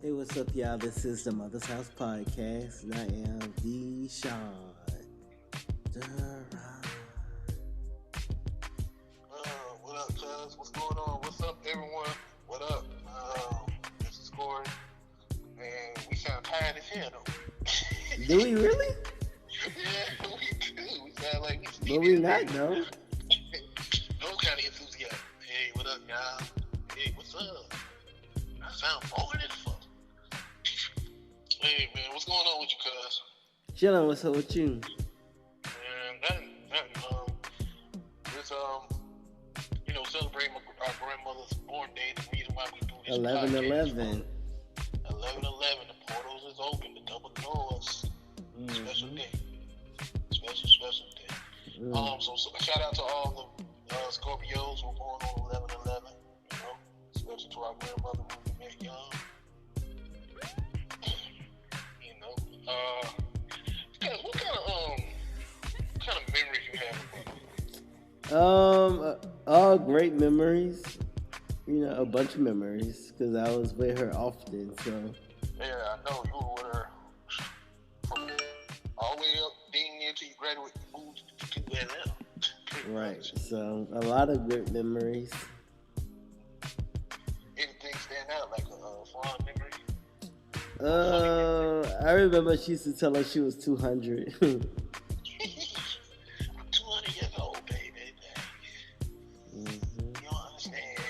Hey, what's up, y'all? This is the Mother's House Podcast, and I am Deshaun. What up, cuz? What's going on? What's up, everyone? What up? This is Corey, and we sound tired as hell, though. Do we really? Yeah, we do. We sound like we But we not, though. No kind of enthusiasm. Hey, what up, y'all? Hey, what's up? I sound bored as fuck. Hey, man, what's going on with you, cuz? Chillin', what's up with you? Nothing. Just, celebrating our grandmother's born day. The reason why we do this 11/11. 11/11. The portals is open. The double doors. Special day. Special day. So shout out to all the Scorpios who are born on 11/11. You know, especially to our grandmother who we met young. You know, guys, what kind of memories you have of her? All great memories. You know, a bunch of memories, because I was with her often, so. Yeah, I know. You were with her from all the way up, dang near till you graduate, you moved to Atlanta. Right, so a lot of good memories. Anything stand out, like a fond memory? I remember she used to tell us she was 200. I'm 200 years old, baby. You don't understand.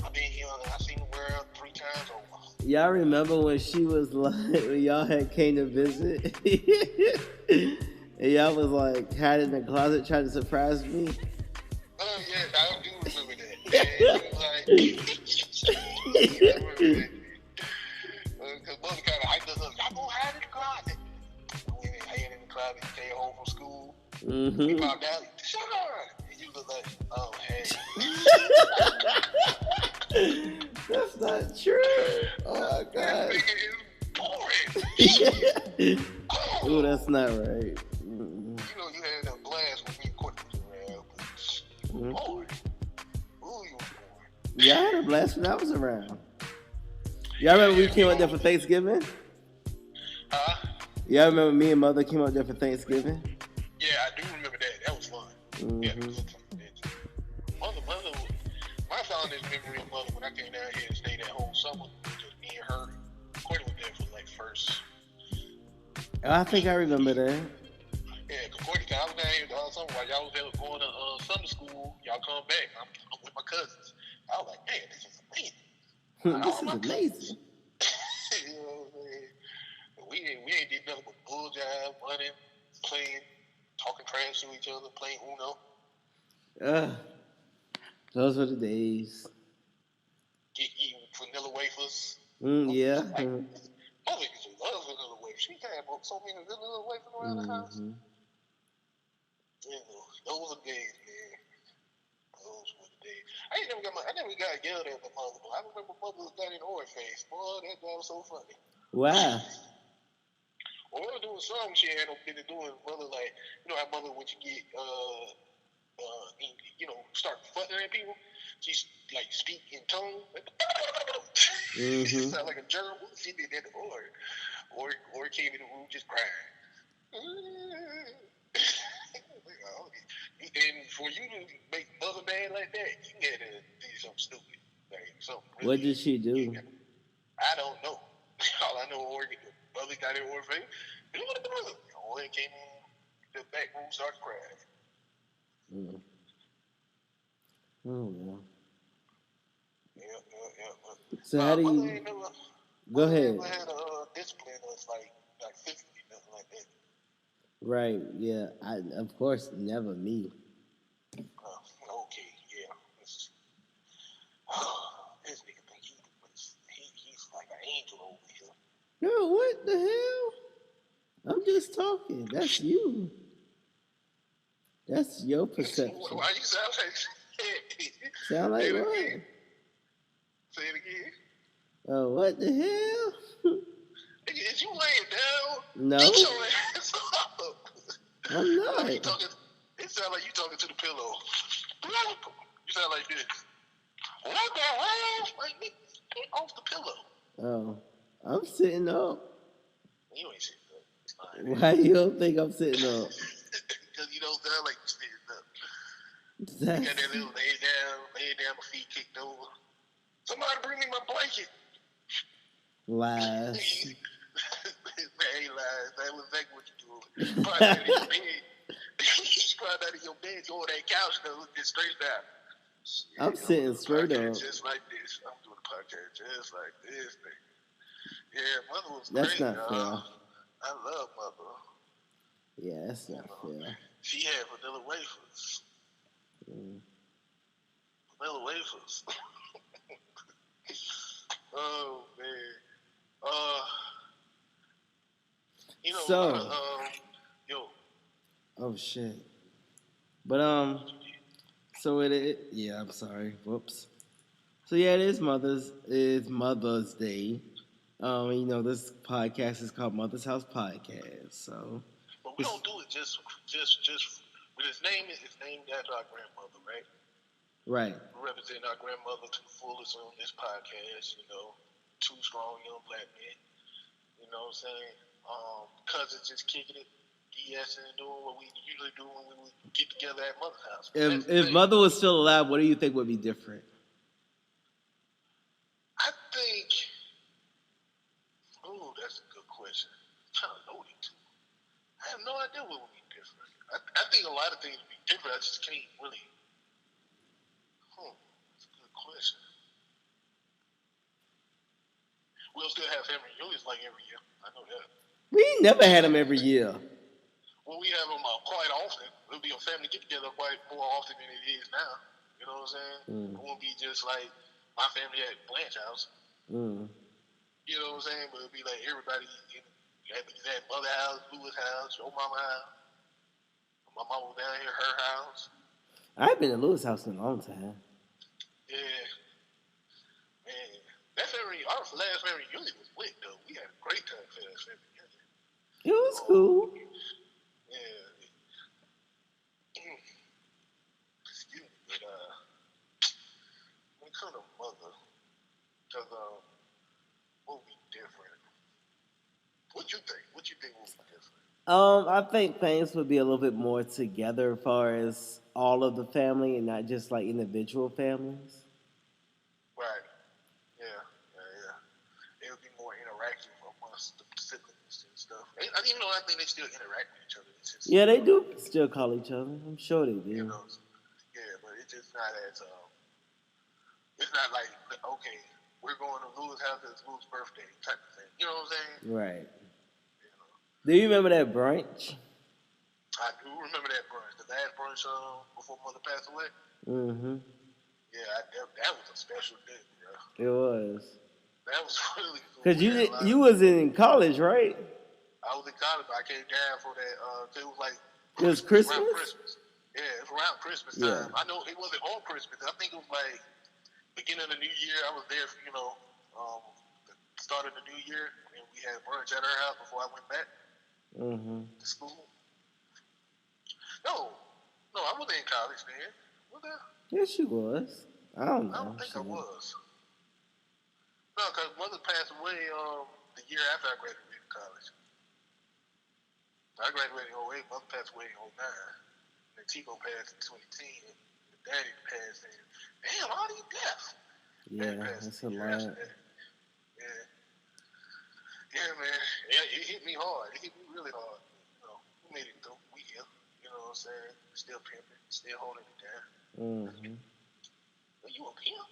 I've been here, I've seen the world 3 times over. Y'all remember when she was like, when y'all had came to visit? And y'all was like hiding in the closet trying to surprise me? Oh, yeah, I do remember that. Yeah, I remember that. Because Motha kind of hyped us up. Y'all gonna hide in the closet. We went hid in the closet, stayed home from school. We popped out, sure. And you was like, oh, hey. That's not true. Oh my god. It's boring. Oh, that's not right. You know, you had a blast when me and Courtney was around, but boring. Ooh, you was boring. Yeah, I had a blast when I was around. Y'all remember we came up there for Thanksgiving? Huh? Y'all remember me and Mother came up there for Thanksgiving? Yeah, I do remember that. That was fun. Yeah, Mother, my fondest memory of Mother when I came down here and stayed that whole summer, just me and her. Courtney was there for like first. I think I remember that. Yeah, because Courtney, I was down here all summer while y'all was there going to Sunday school. Y'all come back. I'm with my cousins. I was like, man, this is amazing. This is amazing. You know what I'm saying? We ain't did nothing but bull jive, running, playing, talking trash to each other, playing Uno. Those were the days. Eating vanilla wafers. Yeah. Mother used to love vanilla wafers. She had so many vanilla wafers around the house. You know, those are days, man. Those were the days. I never got yelled at by Mother, but I remember Mother got in her face. Boy, that was so funny. Wow. Well, we were doing something she had no business doing. Mother, like, you know how Mother, when you get, start fussing at people, she's like speak in tongue. She sound like a germ. She did that to or came in the room just crying. And for you to make Mother mad like that, you had to do something stupid. Like something really, what did she do? I don't know. All I know, Mother got in her face. Or came in the back room, started crying. Oh, well. Yeah. So how do you... Go ahead. Never had a discipline that's like physically, nothing like that. Right, yeah. Of course, never me. Okay, yeah. This nigga think he's like an angel over here. No, what the hell? I'm just talking. That's you. That's your perception. Why you sound like... Sound like what? Say it again. Oh, what the hell? Is you laying down? No. Get your ass up. I'm not. It sounds like you talking to the pillow. You sound like this. What the hell? Like, get off the pillow. I'm sitting up. You ain't sitting up. It's fine. Why you don't think I'm sitting up? Because you don't sound like you're sitting up. That's... You got that little lay down, my feet kicked over. Somebody bring me my blanket. Lies. That ain't lies. That was exactly what you're doing. Probably out of your bed. Probably out of your bed, go on that couch, though, just straight down. I'm sitting straight up. Just like this. I'm doing a podcast just like this, thing. Yeah, Motha was that's great. Not fair. I love Motha. Yeah, that's not fair. She had vanilla wafers. Vanilla wafers. Oh man. You know, so. Yo. Oh shit. But so yeah, I'm sorry. Whoops. So yeah, it is Mother's Day. You know, this podcast is called Mother's House Podcast. So but we don't do it just but his name after our grandmother, right? Right. We represent our grandmother to the fullest on this podcast, you know. Two strong young black men. You know what I'm saying? Cousins just kicking it, BSing and doing what we usually do when we get together at Mother's house. If Mother was still alive, what do you think would be different? I think, that's a good question. I'm trying to load it too. I have no idea what would be different. I think a lot of things would be different. I just can't really. That's a good question. We'll still have family reunions like every year. I know that. We never had them every year. Well, we have them quite often. It'll be a family get together quite more often than it is now. You know what I'm saying? It won't be just like my family at Blanche house. You know what I'm saying? But it'll be like everybody at Mother house, Louis house, your mama house. My mama was down here, her house. I've been to Louis house in a long time. Yeah. Man. Our last family reunion was lit, though. We had a great time for that family reunion. It was cool. Yeah. Excuse me, but when it comes to Mother, because what would be different? What you think? What you think would be different? I think things would be a little bit more together as far as all of the family and not just like individual families. Right. Yeah. It would be more interactive amongst the siblings and stuff. I think they still interact with each other. Yeah, they do still call each other. I'm sure they do. You know, yeah, but it's just not as it's not like, okay, we're going to Lou's house, it's Lou's birthday type of thing. You know what I'm saying? Right. Do you remember that brunch? I do remember that brunch. The last brunch before Mother passed away. Yeah, that was a special day, bro. It was. That was really cool. Because you was in college, right? I was in college, but I came down for that. It was like it was Christmas? Around Christmas. Yeah, it was around Christmas time. Yeah. I know it wasn't on Christmas. I think it was like beginning of the new year. I was there for, the start of the new year, and we had brunch at her house before I went back to school. No, I wasn't in college then. Was I? Yes, you was. I don't know. I don't think I was. No, because Mother passed away the year after I graduated college. I graduated in 08, Mother passed away in 09. And Tico passed in 2010. And Daddy passed in. Damn, all these deaths. Yeah, that's a lot. Yeah, man. Yeah, it hit me hard. It hit me really hard. We made it through. We here. You know what I'm saying? Still pimping. Still holding it down. Are you a pimp?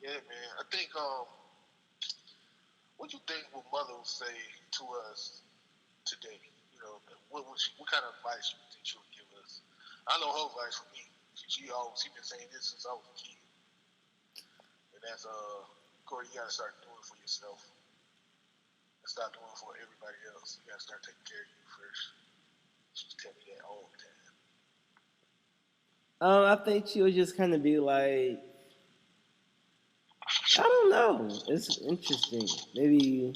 Yeah, man. I think, what you think would Mother would say to us today? What kind of advice you think she would give us? I know her advice for me. She been saying this since I was a kid. And that's, Corey, you gotta start doing it for yourself. And stop doing it for everybody else. You gotta start taking care of you first. She's telling me that all the time. I think she would just kind of be like, I don't know. It's interesting. Maybe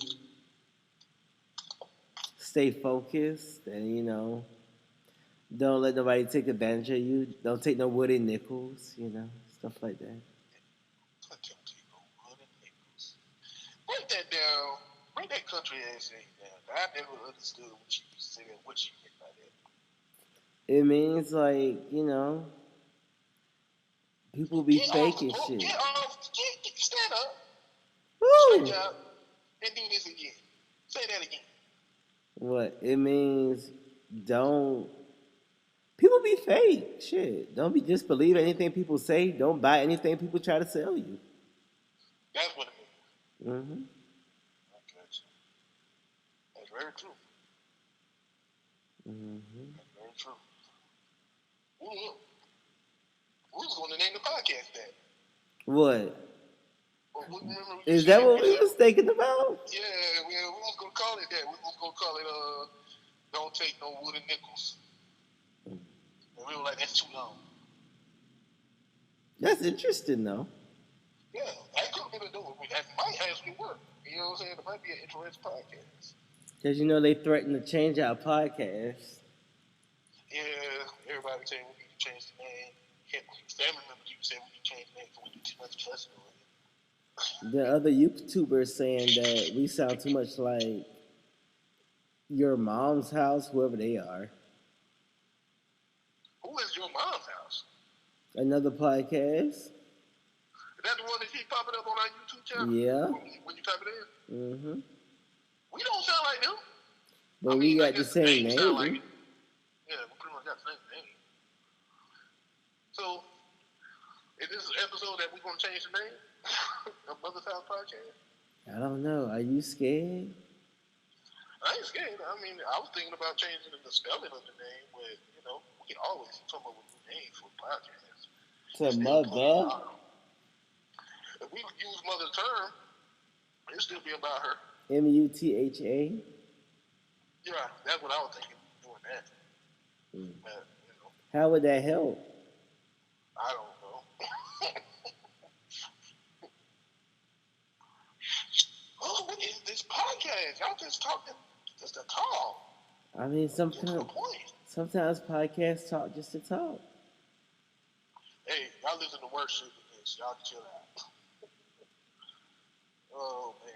stay focused and, Don't let nobody take advantage of you. Don't take no wooden nickels, stuff like that. I can't take no wooden nickels. Break that down. Break that country ass thing down. I never understood what you said. What you meant by that. It means like, people be Get off the faking boat. shit. Get off. Stand up. Stretch Woo! out. And do this again. Say that again. What? It means don't. People be fake. Shit. Don't be disbelieve anything people say. Don't buy anything people try to sell you. That's what it means. Mm-hmm. I got you. That's very true. Mm-hmm. That's very true. Mm-hmm. We was going to name the podcast that. What? Well, remember you Is said that what you we said, was thinking about? yeah, we was gonna call it that. We was gonna call it don't take no wooden nickels. And we were like, that's too long. That's interesting, though. Yeah, that could be the door. That might actually work. You know what I'm saying? It might be an interesting podcast. Because they threatened to change our podcast. Yeah, everybody saying we need to change the name. Family members even say we need to change the name because we do too much cussing on it. The other YouTubers saying that we sound too much like your mom's house, whoever they are. Who is your mom's house? Another podcast. Is that the one that keep popping up on our YouTube channel? Yeah. When you type it in? Mm-hmm. We don't sound like them. But we I got the guess the same name sound like name. it. Yeah, we pretty much got the same name. So, is this an episode that we're going to change the name of Mother's House Podcast? I don't know. Are you scared? I ain't scared. I mean, I was thinking about changing the spelling of the name, but, we can always come up with new names for podcasts. To Motha. If we use Mother's term, it'd still be about her. Mutha. Yeah, that's what I was thinking, doing that. But, How would that help? I don't know. Oh, what is this podcast? Y'all just talking, just a talk. I mean, sometimes podcasts talk just to talk. Hey, y'all listen to worse shit than this. Y'all chill out. Oh, man.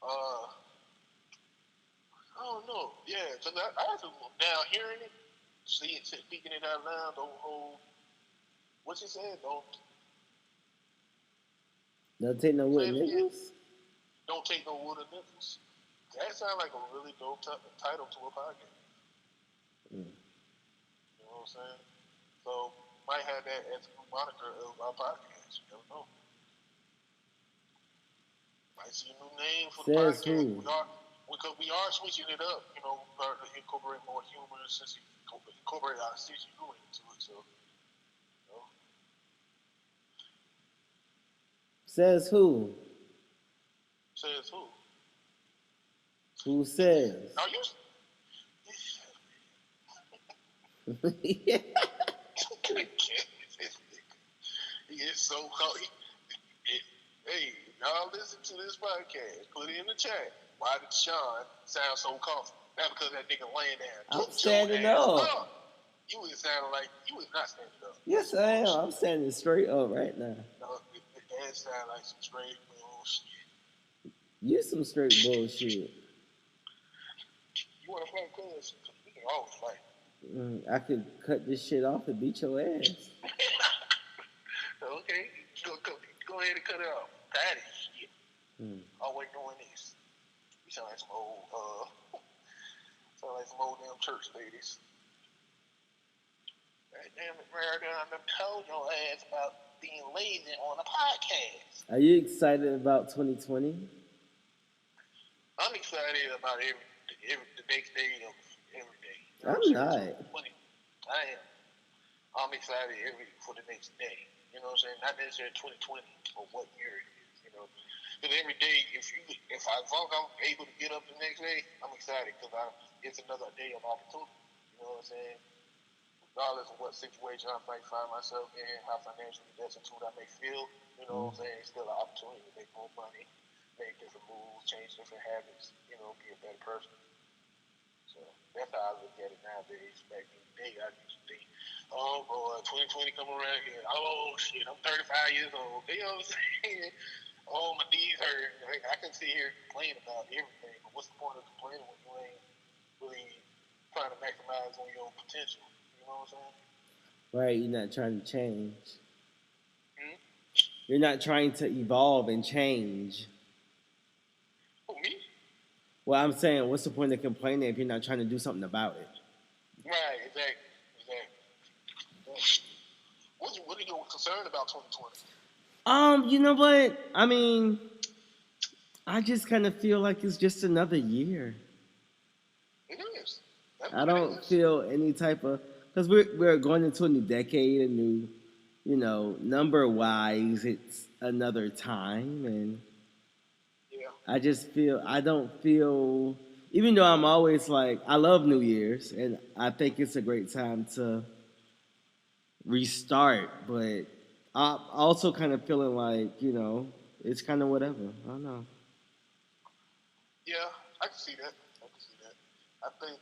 I don't know. Yeah, because I have to now hearing it, speaking it out loud, don't hold. What you said? Don't take no wooden nickels? Don't take no wooden nickels. That sounds like a really dope title to a podcast. You know what I'm saying? So, might have that as a moniker of our podcast. You never know. Might see a new name for the Says podcast. who? Because we are switching it up, to incorporate more humor, since we incorporate our sense of humor into it. So, Says who? Says who? Who says? Are you? Yeah. He is so cold. Hey, y'all listen to this podcast. Put it in the chat. Why did Sean sound so comfortable? Not because that nigga laying down. I'm standing up. You was sounding like you was not standing up. Yes, I am. I'm standing straight up right now. No, that sound like some straight bullshit. You some straight bullshit. You want to fight, cuz? We can always fight. I could cut this shit off and beat your ass. Okay, go ahead and cut it off. That is shit. Always doing this. You sound like some old damn church ladies. God damn it, Mary, I done told your ass about being lazy on a podcast. Are you excited about 2020? I'm excited about the next day of every day. I'm not. I am. I'm excited for the next day. You know what I'm saying? Not necessarily 2020 or what year it is. Because every day, as long as I'm able to get up the next day, I'm excited because it's another day of opportunity. You know what I'm saying? Regardless of what situation I might find myself in, how financially destitute I may feel, you know what I'm saying? It's still an opportunity to make more money, make different moves, change different habits, be a better person. So, That's how I look at it nowadays. Back in the day, I used to think, oh boy, 2020 come around here. Oh shit, I'm 35 years old. You know what I'm saying? Oh, my knees hurt. I can sit here and complain about everything, but what's the point of complaining when you ain't really trying to maximize on your own potential? You know what I'm saying? Right, you're not trying to change. Hmm? You're not trying to evolve and change. Who, me? Well, I'm saying, what's the point of complaining if you're not trying to do something about it? Right, exactly. What are you concerned about 2020? You know what? I mean, I just kind of feel like it's just another year. It is. That's I what it don't is. feel any type of because we're going into a new decade, a new, number wise, it's another time, and Yeah. I don't feel, even though I'm always like I love New Year's, and I think it's a great time to restart, but I'm also kind of feeling like it's kind of whatever. I don't know. Yeah, I can see that. I can see that. I think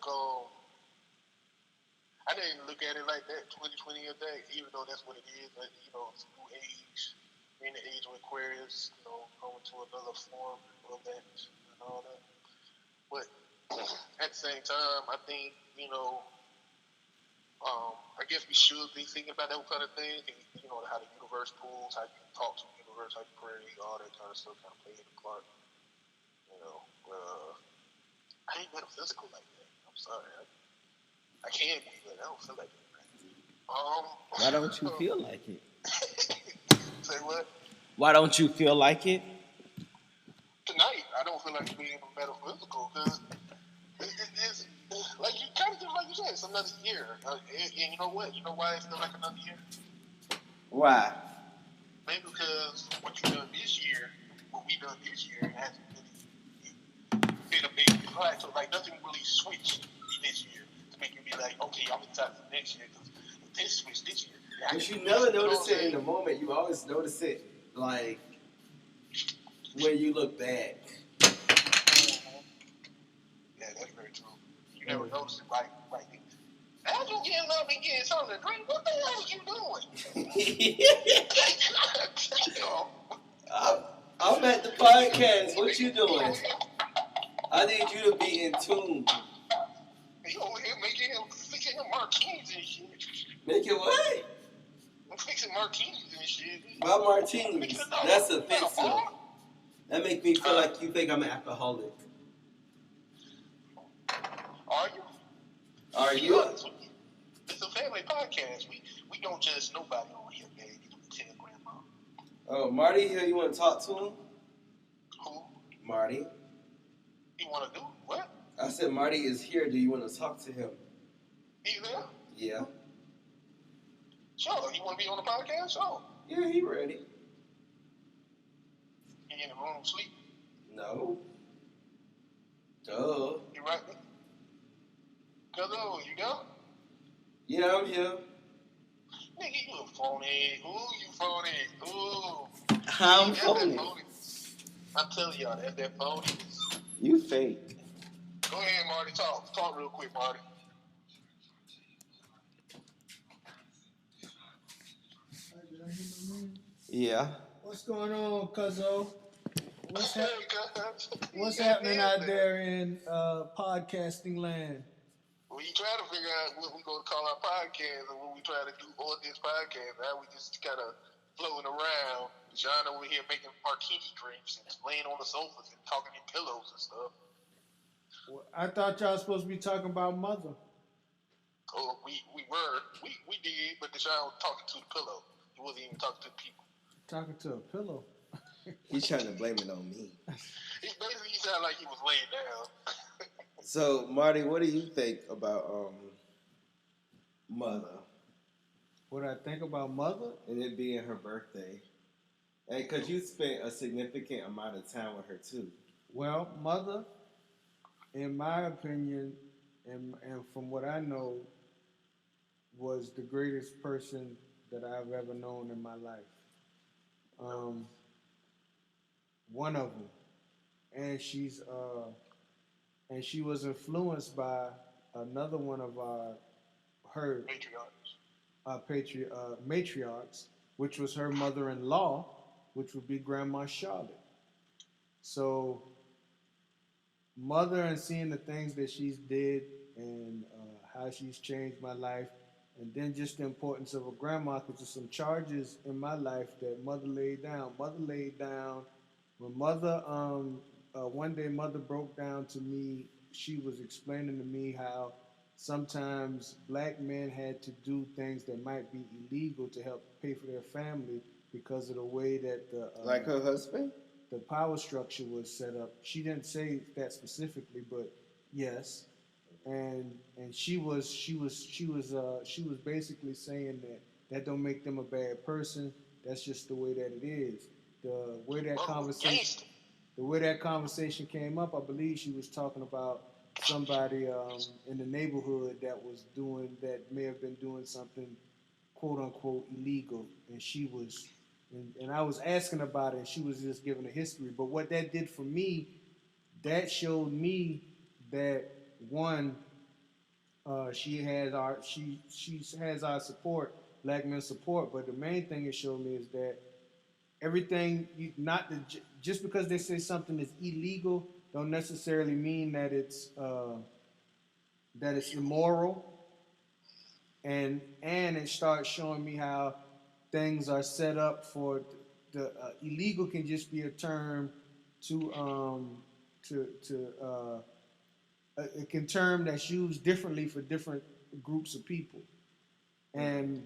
I didn't look at it like that. 2020 a day, even though that's what it is. It's a new age. We're in the age of Aquarius. Going to another form of that and all that. But at the same time, I think I guess we should be thinking about that kind of thing. And, how the universe pulls, how you talk to the universe, how you pray, all that kind of stuff, kind of play in the part. You know, I ain't metaphysical like that. I'm sorry. I can be, but I don't feel like it. Why don't you feel like it? Say what? Why don't you feel like it? Tonight, I don't feel like being metaphysical because it's like you kind of just like you said, it's another year. And you know what? You know why it's still like another year? Why? Maybe because what you done this year, what we done this year, hasn't really been a big plateau. Like nothing really switched this year to make you be like, okay, I'm excited for next year because this switched this year. But you never notice it in the moment. You always notice it like when you look back. Mm-hmm. Yeah, that's very true. You never notice it right. As you getting up and getting something to drink, what the hell is you doing? I'm at the podcast. What you doing? I need you to be in tune. He over here fixing him martinis and shit. Making what? I'm fixing martinis and shit. My martinis. That's offensive. That makes me feel like you think I'm an alcoholic. Are you? Are you? It's a family podcast. We don't judge nobody over here, man. You don't tell grandma. Oh, Marty here. You want to talk to him? Who? Marty. You want to do what? I said Marty is here. Do you want to talk to him? He there? Yeah. Sure. You want to be on the podcast? Sure. Yeah, he ready. He in the room sleep? No. Duh. You right? Cuzzo, you go? Yeah, I'm here. Nigga, you a phony. Ooh, you phony. Ooh. I'm phony. I'm telling y'all, that's that phony. You fake. Go ahead, Marty. Talk real quick, Marty. Yeah. What's going on, Cuzzo? What's happening out there in podcasting land? We try to figure out what we're going to call our podcast and what we try to do on this podcast. Now we just kind of floating around. John over here making martini drinks and laying on the sofas and talking in pillows and stuff. Well, I thought y'all supposed to be talking about Motha. Oh, we did, but Deshaun was talking to the pillow. He wasn't even talking to the people. Talking to a pillow. He's trying to blame it on me. He sounded like he was laying down. So, Marty, what do you think about Motha? What I think about Motha? And it being her birthday. And because you spent a significant amount of time with her, too. Well, Motha, in my opinion, and from what I know, was the greatest person that I've ever known in my life. One of them. And she was influenced by another one of her Matriarchs. matriarchs, which was her mother-in-law, which would be Grandma Charlotte. So mother and seeing the things that she's did and how she's changed my life, and then just the importance of a grandma because there's some charges in my life that mother laid down. Mother laid down when mother one day mother broke down to me. She was explaining to me how sometimes black men had to do things that might be illegal to help pay for their family because of the way that Like her husband? the power structure was set up. She didn't say that specifically, but yes, and she was basically saying that that don't make them a bad person. That's just the way that it is. The way that conversation, the way that conversation came up, I believe she was talking about somebody in the neighborhood that was doing that may have been doing something quote unquote illegal, and she was, and I was asking about it, and she was just giving a history. But what that did for me, that showed me that one, she has our support, black men support. But the main thing it showed me is that everything, not the, just because they say something is illegal, don't necessarily mean that it's immoral, and it starts showing me how things are set up for the illegal can just be a term to a can term that's used differently for different groups of people, and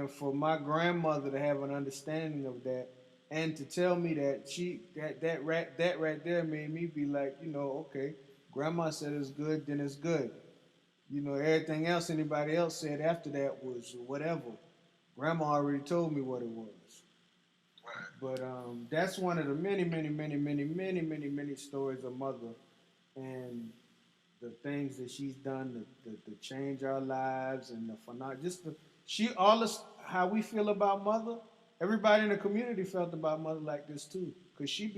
for my grandmother to have an understanding of that and to tell me that that right there made me be like, okay, grandma said it's good, then it's good. Everything else anybody else said after that was whatever. Grandma already told me what it was. But that's one of the many, many, many, many, many, many, many stories of mother and the things that she's done to change our lives and the phenomenon. Just the she all this how we feel about mother. Everybody in the community felt about mother like this too, cause she would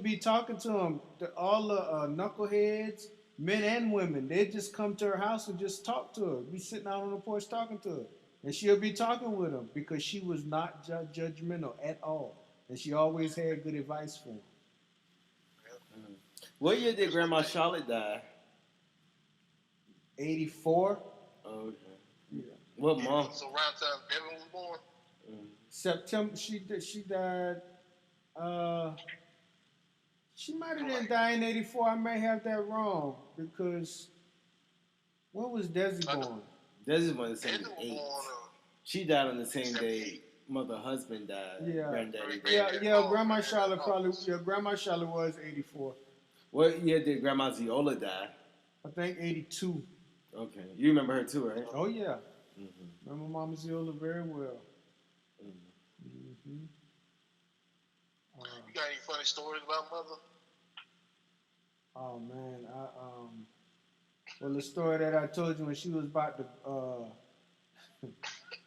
be talking to them, all the knuckleheads, men and women. They'd just come to her house and just talk to her. Be sitting out on the porch talking to her, and she'll be talking with them because she was not judgmental at all, and she always had good advice for them. What year did Grandma Charlotte die? 84. Oh, okay. Yeah. What month? So around time Evan was born. September. She died. Uh, she might have didn't die in 84. I may have that wrong because when was Desi born? Desi was the same age. She died on the same day mother husband died. Yeah. Granddaddy died. Yeah. Grandma Charlotte probably. Yeah, Grandma Charlotte was 84. What year did Grandma Ziola die? I think 82. Okay, you remember her too, right? Oh yeah. Mm-hmm. Remember Mama Ziola very well. Mm-hmm. You got any funny stories about mother? Oh man, well, the story that I told you when she was about to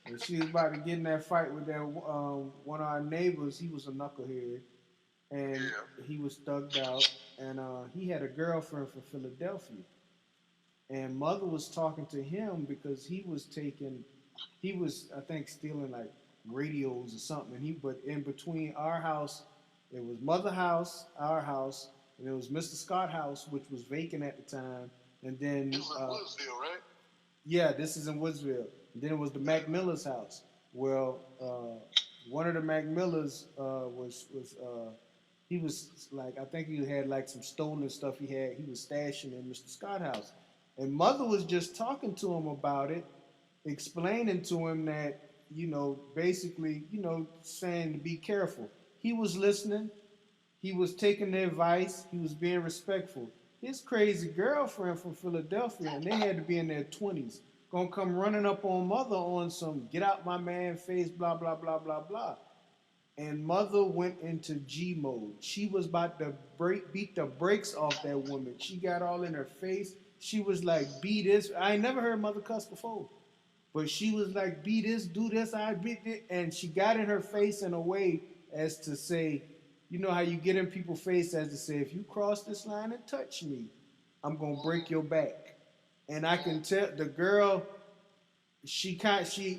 when she was about to get in that fight with that one of our neighbors. He was a knucklehead, and he was thugged out, and he had a girlfriend from Philadelphia, and mother was talking to him because he was I think stealing like radios or something, but in between our house, it was mother house, our house, and it was Mr. Scott house, which was vacant at the time, and then it was in Woodsville, right? Yeah, this is in Woodsville. And then it was the Mac Miller's house. Well, one of the Mac Millers he was like, I think he had like some stolen stuff he was stashing in Mr. Scott's house, and mother was just talking to him about it, explaining to him that basically saying to be careful. He was listening. He was taking the advice. He was being respectful. His crazy girlfriend from Philadelphia, and they had to be in their 20s, gonna come running up on mother on some get out my man face, blah, blah, blah, blah, blah. And mother went into G mode. She was about to beat the brakes off that woman. She got all in her face. She was like, be this. I ain't never heard mother cuss before. But she was like, be this, do this, I beat it. And she got in her face in a way as to say, you know how you get in people's face as to say, if you cross this line and touch me, I'm going to break your back. and I can tell the girl. She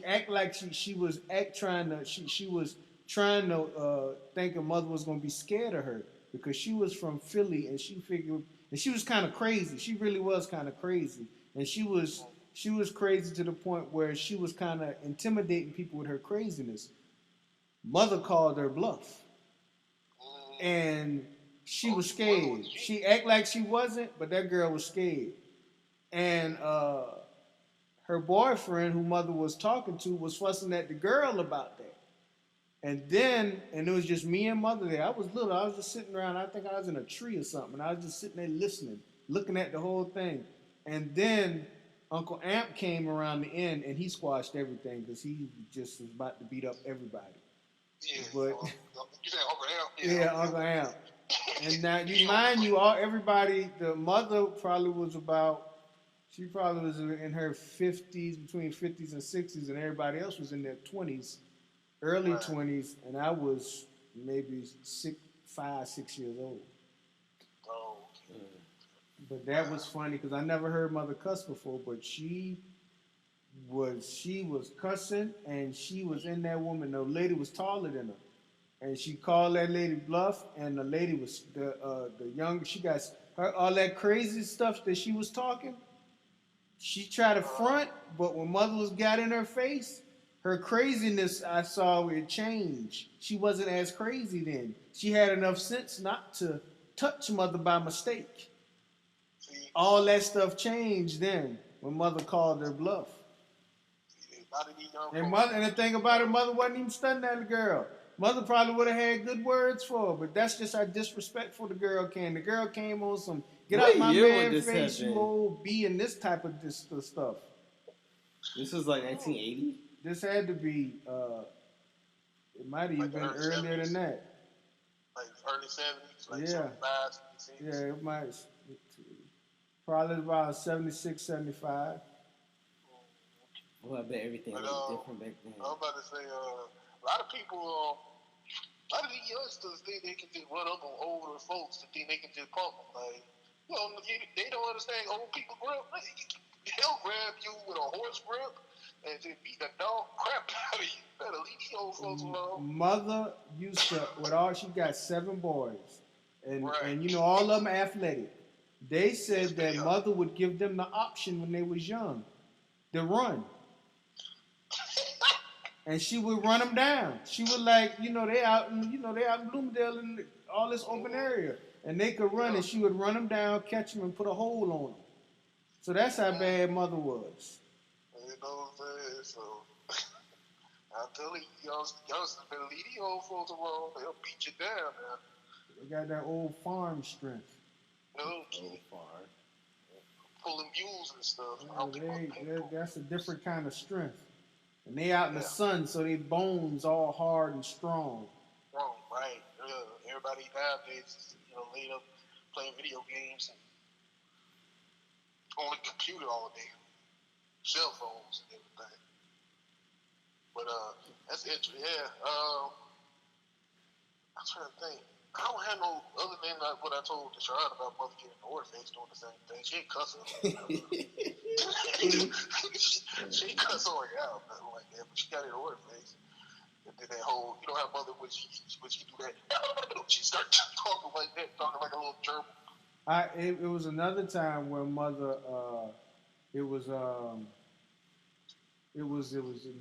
act like she was trying to she was trying to think her mother was gonna be scared of her because she was from Philly and she figured and she was kind of crazy. She really was kind of crazy, and she was crazy to the point where she was kind of intimidating people with her craziness. Mother called her bluff, and she was scared. She act like she wasn't, but that girl was scared, and her boyfriend, who mother was talking to, was fussing at the girl about that. And it was just me and mother there. I was little. I was just sitting around. I think I was in a tree or something. And I was just sitting there listening, looking at the whole thing. And then Uncle Amp came around the end and he squashed everything because he just was about to beat up everybody. Yeah, but you said Uncle Amp. Yeah, Uncle Amp. And now everybody, the mother probably was about. She probably was in her 50s, between 50s and 60s, and everybody else was in their 20s, early 20s, and I was maybe 5, 6 years old. Oh. But that was funny because I never heard mother cuss before, but she was cussing, and she was in that woman. The lady was taller than her, and she called that lady bluff, and the lady was the young. She got her all that crazy stuff that she was talking. She tried to front, but when mother was got in her face, her craziness, I saw it change. She wasn't as crazy then. She had enough sense not to touch mother by mistake. All that stuff changed then when mother called her bluff. And the thing about it, mother wasn't even studying that girl. Mother probably would have had good words for her, but that's just how disrespectful the girl came. The girl came on some get out my man's face, you old B, and this type of this stuff. This was like 1980? This had to be, it might have even been earlier 70s. than that. Like early 70s, like yeah. 75, 76. Yeah, it might. Probably about 76, 75. Well, I bet everything was different back then. I was about to say, a lot of people, a lot of these youngsters think they can just run up on older folks and think they can just pump them. Like, they don't understand old people grip. They'll grab you with a horse grip and just beat the dog crap out of you. Better leave these old folks alone. Mother used to, she got 7 boys. And all of them athletic. They said that mother would give them the option when they was young to run. And she would run them down. She would they out in Bloomingdale in all this open area. And they could run, and she would run them down, catch them, and put a hole on them. So that's how bad mother was. You know what I'm saying? So, I'm telling you, youngsters better leave these old folks alone. They'll beat you down, man. They got that old farm strength. Okay. Pulling mules and stuff. That's a different kind of strength. And they out in the sun, so their bones all hard and strong. Strong, right. Everybody nowadays is, laid up playing video games and on the computer all day. Cell phones and everything. But that's interesting. Yeah. I'm trying to think. I don't have no other than what I told Deshaun about mother getting the horse face doing the same thing. She ain't cussing. she cuss her out like that, but she got it in horse face. And then that whole, how mother when she do that, she start talking like that, talking like a little gerbil. It was another time where mother, it was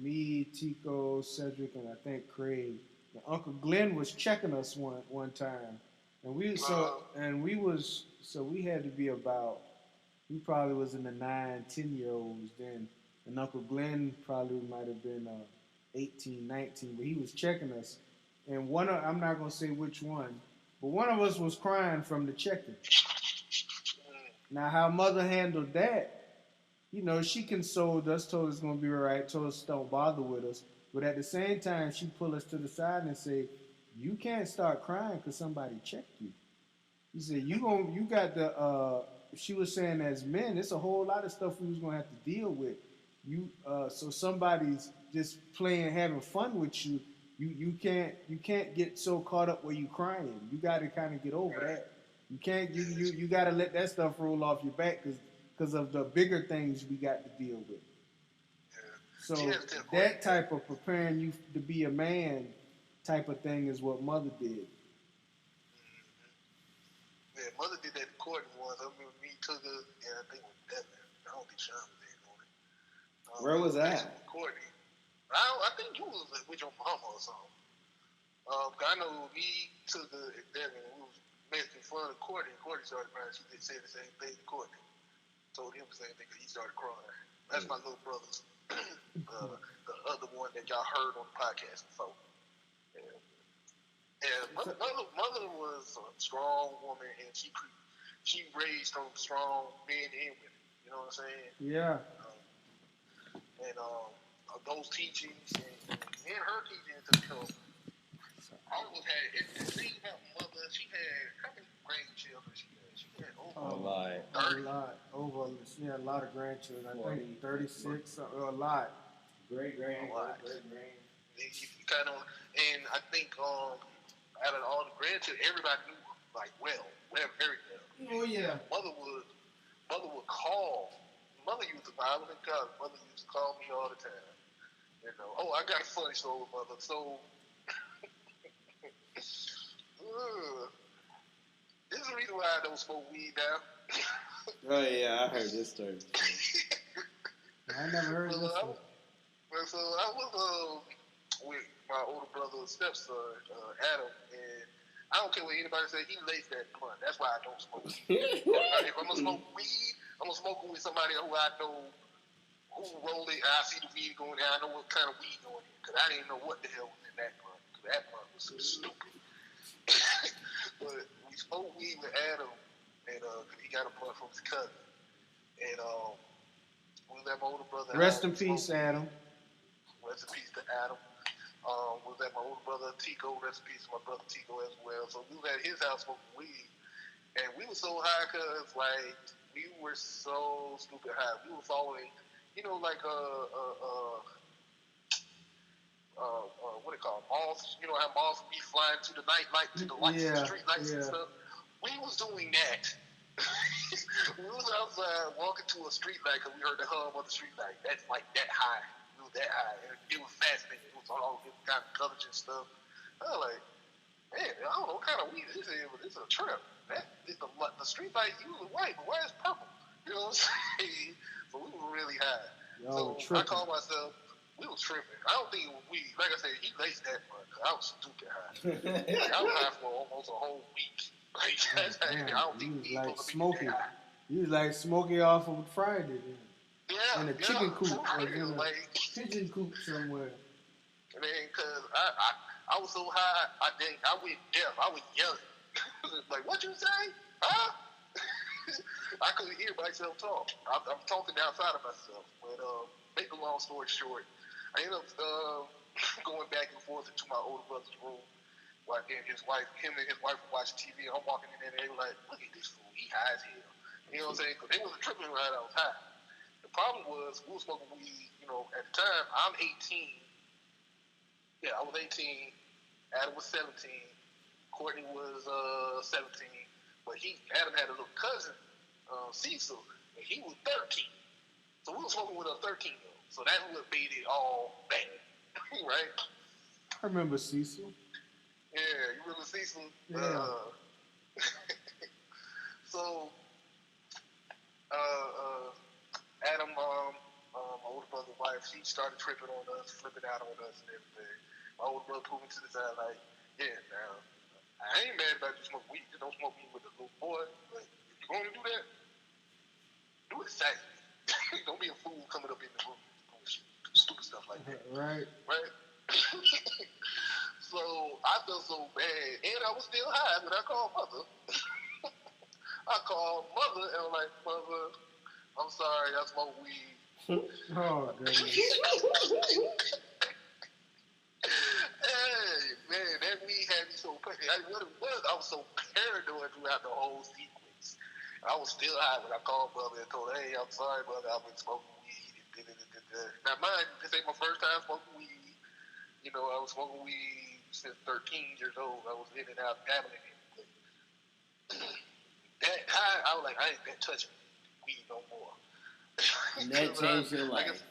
me, Tico, Cedric, and I think Craig. Uncle Glenn was checking us one time, and we had to be about, we probably was in the 9, 10-year-olds then, and Uncle Glenn probably might have been 18, 19, but he was checking us, and I'm not gonna say which one, but one of us was crying from the checking. Now how mother handled that, she consoled us, told us it's gonna be all right, told us don't bother with us. But at the same time, she pulled us to the side and say, "You can't start crying because somebody checked you." She said, "You got the." She was saying, as men, it's a whole lot of stuff we was gonna have to deal with. So somebody's just playing, having fun with you. You can't get so caught up where you crying. You got to kind of get over that. You can't. You got to let that stuff roll off your back because because of the bigger things we got to deal with. Yeah. So that type of preparing you to be a man type of thing is what Mother did. Yeah, Mother did that recording once. I remember me took her, and I think it was Devin. I don't think Sean was in on it. Where was that? Recording. I think you was with your mama or something. I know me took her and Devin, we was making fun of Courtney. Courtney started crying. She did say the same thing to Courtney. Told him the same thing because he started crying. That's my little brother's, the other one that y'all heard on the podcast before. And mother was a strong woman, and she raised from strong men and women. You know what I'm saying? Yeah. And those teachings and her teachings, you know, I always had the thing about Mother. She had how many grandchildren she had? She had over 30. A lot of grandchildren. I think 36 or a lot. Great grand. You kind of, and I think out of all the grandchildren, everybody knew her like very well. Oh yeah. Mother would call. Mother used to, I was in college. Mother used to call me all the time. You know, I got a funny story with Mother. So this is the reason why I don't smoke weed now. Oh yeah, I heard this story. I never heard this one. So I was with my older brother's stepson, Adam, and I don't care what anybody say, he laced that blunt. That's why I don't smoke weed. If I'm gonna smoke weed, I'm gonna smoke with somebody who I know who rolled it, and I see the weed going in, I know what kind of weed going in, because I didn't know what the hell was in that blunt. That blunt was so stupid. But we smoked weed with Adam, and he got a blunt from his cousin. And we was at my older brother. Rest in peace, Adam. Rest in peace to Adam. We was at my older brother Tico. Rest in peace to my brother Tico as well. So we was at his house smoking weed, and we were so high because like we were so stupid high. We were following, you know, like what they call moths. You know how moths be flying to the night light, to the lights, the street lights and stuff. We was doing that. We was outside walking to a street light because we heard the hum of the street light. That's like that high. We was that high. And it was fascinating. It was all different kind of colors and stuff. I was like, man, I don't know what kind of weed this is, but it's a trip. The street light is usually white, but why is it purple? You know what I'm saying? So we were really high. I called myself. We was tripping. I don't think it was weed. Like I said, he laced that much. I was stupid high. I was high for almost a whole week. Like, I don't think weed was Smokey. You was like Smokey off of Friday then. Yeah. In a chicken coop. Or in a pigeon coop somewhere. And then, because I was so high, I went deaf. I was yelling. Like, what you say? Huh? I couldn't hear myself talk. I'm talking outside of myself. But make a long story short, I ended up going back and forth into my older brother's room. And him and his wife were watching TV. And I'm walking in there, and they were like, "Look at this fool. He high as hell." You know what I'm saying? Because they wasn't tripping right. I was high. The problem was we were smoking weed. You know, at the time I'm 18. Yeah, I was 18. Adam was 17. Courtney was 17. But Adam had a little cousin, Cecil, and he was 13. So we were smoking with a 13-year-old. So that's what made it all bad, right? I remember Cecil. Yeah, you remember Cecil? Yeah. So, Adam, my older brother's wife, she started tripping on us, flipping out on us and everything. My older brother pulled me to the side like, yeah, now, I ain't mad about you smoke weed. Just don't smoke weed with a little boy. Like, if you're going to do that, do it silently. Don't be a fool coming up in the room doing stupid stuff like that. Right. So I felt so bad, and I was still high when I called Mother. I called Mother, and I'm like, Mother, I'm sorry, I smoke weed. Oh, goodness. Hey, man, that weed had me so what it was, I was so paranoid throughout the whole sequence. I was still high when I called Mother and told her, hey, I'm sorry, Mother, I've been smoking weed. Now, mind, this ain't my first time smoking weed. You know, I was smoking weed since 13 years old. I was in and out dabbling in it. That high, I was like, I ain't been touching it. weed no more. And that changed your life.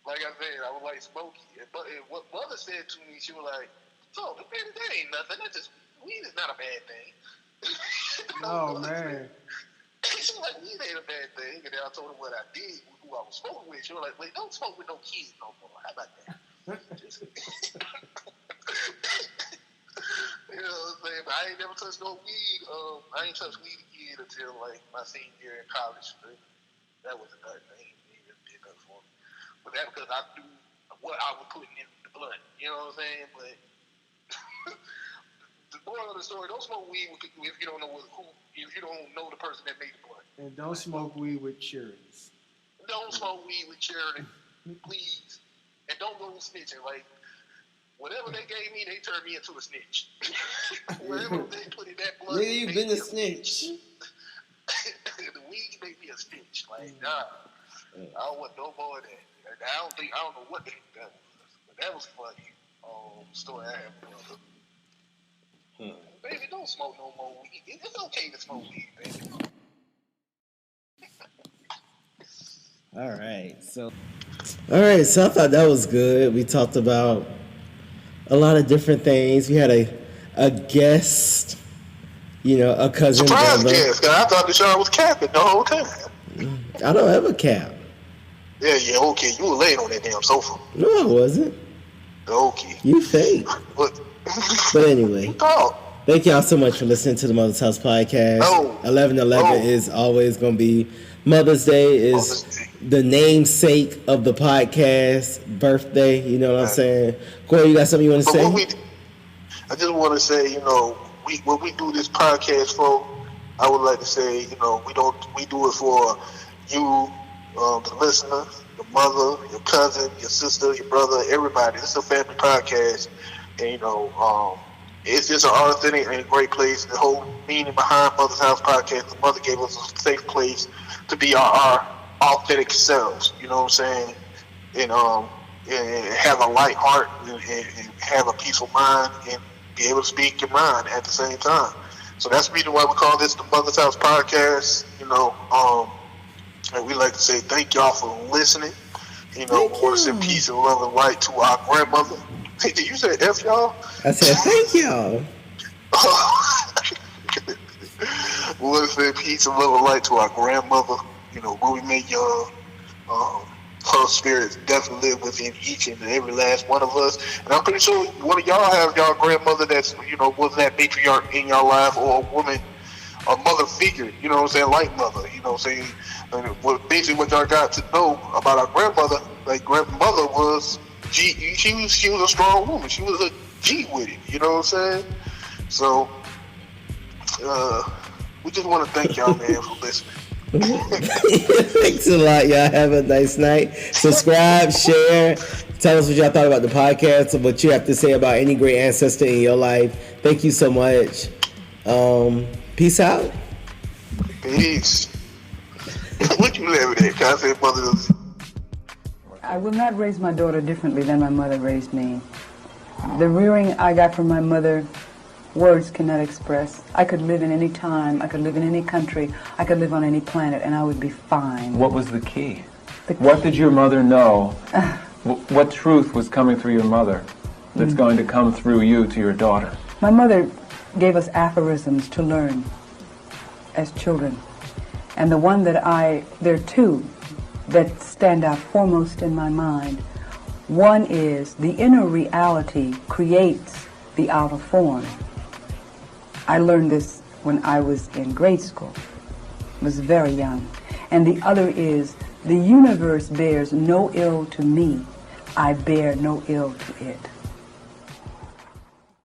Like I said, I was like Smokey. But what Mother said to me, she was like, "So, man, that ain't nothing. That just weed is not a bad thing." Oh man. She was like, "Weed ain't a bad thing." And then I told her what I did, who I was smoking with. She was like, "Wait, don't smoke with no kids no more. How about that?" You know what I'm saying? But I ain't never touched no weed. I ain't touched weed again until like my senior year in college. That was nothing. I ain't even did nothing for me. But that's because I knew what I was putting in the blunt. You know what I'm saying? But the moral of the story: don't smoke weed if you don't know if you don't know the person that made the blunt. And don't smoke weed with charities. Don't smoke weed with charity, please. And don't go snitching. Like, whatever they gave me, they turned me into a snitch. Whatever they put in that blood, nigga, you been a snitch. The weed made me a snitch. Like, nah, I don't want no more of that. I don't know what the heck that was. But that was funny. Story I have with Mother. Baby, don't smoke no more weed. It's okay to smoke weed, baby. All right, so I thought that was good. We talked about a lot of different things. We had a guest, a cousin. Surprise guest. I thought the show was capping the whole time. I don't have a cap. Yeah, okay. You were laying on that damn sofa. No, I wasn't. Okay. You fake. But anyway. Thank y'all so much for listening to the Mother's House podcast. 11/11 is always going to be Mother's Day. Is the namesake of the podcast, birthday. You know what I'm saying? Corey, you got something you want to say? I just want to say, when we do this podcast for, I would like to say, we do it for you, the listener, your mother, your cousin, your sister, your brother, everybody. This is a family podcast, and it's just an authentic and great place. The whole meaning behind Mother's House podcast, the mother gave us a safe place to be our authentic selves. You know what I'm saying? And have a light heart and have a peaceful mind and be able to speak your mind at the same time. So that's the reason why we call this the Mother's House podcast. And we like to say thank y'all for listening. We want to send peace and love and light to our grandmother. Hey, did you say F y'all? I said thank y'all. We want to send peace and love and light to our grandmother. Ruby Mae Young. Her spirit definitely live within each and every last one of us. And I'm pretty sure one of y'all have y'all grandmother that's, was that matriarch in your life, or a woman, a mother figure, like mother, And basically what y'all got to know about our grandmother, like grandmother was, she was a strong woman. She was a G with it, you know what I'm saying? So, we just want to thank y'all, man, for listening. Thanks a lot, y'all. Have a nice night. Subscribe, share, tell us what y'all thought about the podcast and what you have to say about any great ancestor in your life. Thank you so much. Peace out. Peace. What you laughing at? Can I say mothers? I will not raise my daughter differently than my mother raised me. The rearing I got from my mother, words cannot express. I could live in any time, I could live in any country, I could live on any planet, and I would be fine. What was the key? What did your mother know? What truth was coming through your mother that's going to come through you to your daughter? My mother gave us aphorisms to learn as children. And there are two that stand out foremost in my mind. One is, the inner reality creates the outer form. I learned this when I was in grade school. I was very young. And the other is, the universe bears no ill to me. I bear no ill to it.